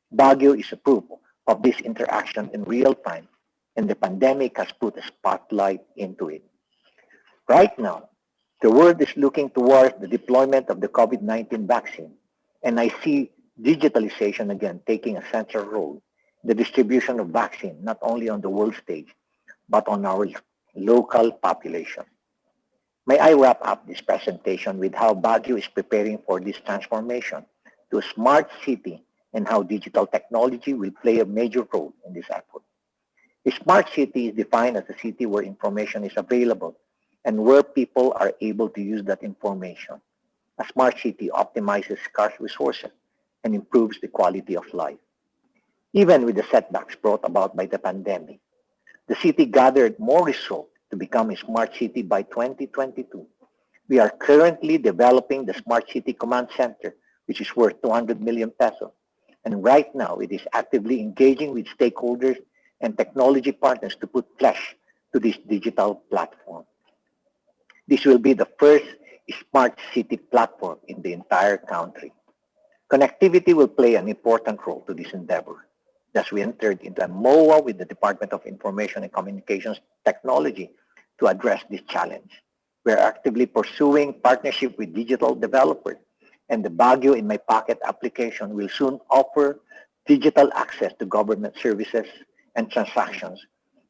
Baguio is a proof of this interaction in real time, and the pandemic has put a spotlight into it. Right now, the world is looking towards the deployment of the COVID-19 vaccine, and I see digitalization again taking a central role in the distribution of vaccine, not only on the world stage, but on our local population. May I wrap up this presentation with how Baguio is preparing for this transformation to a smart city and how digital technology will play a major role in this effort. A smart city is defined as a city where information is available and where people are able to use that information. A smart city optimizes scarce resources and improves the quality of life. Even with the setbacks brought about by the pandemic, the city gathered more resolve to become a smart city by 2022. We are currently developing the Smart City Command Center, which is worth 200 million pesos. And right now, it is actively engaging with stakeholders and technology partners to put flesh to this digital platform. This will be the first smart city platform in the entire country. Connectivity will play an important role to this endeavor. Thus, we entered into a MOA with the Department of Information and Communications Technology to address this challenge. We are actively pursuing partnership with digital developers, and the Baguio in My Pocket application will soon offer digital access to government services and transactions,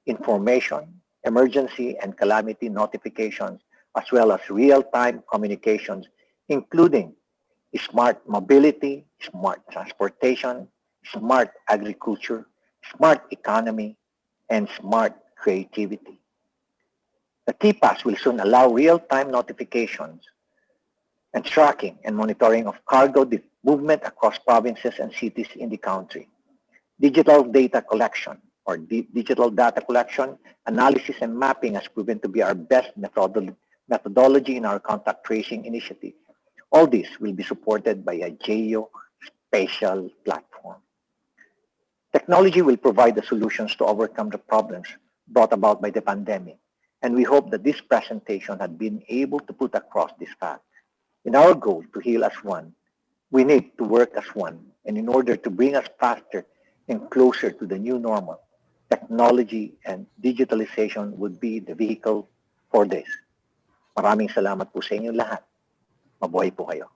information, emergency and calamity notifications, as well as real-time communications, including smart mobility, smart transportation, smart agriculture, smart economy, and smart creativity. The TPAS will soon allow real-time notifications and tracking and monitoring of cargo movement across provinces and cities in the country. Digital data collection or digital data collection, analysis, and mapping has proven to be our best methodology in our contact tracing initiative. All this will be supported by a geospatial platform. Technology will provide the solutions to overcome the problems brought about by the pandemic, and we hope that this presentation had been able to put across this fact. In our goal to heal as one, we need to work as one, and in order to bring us faster and closer to the new normal, technology and digitalization would be the vehicle for this. Maraming salamat po sa inyong lahat. Mabuhay po kayo.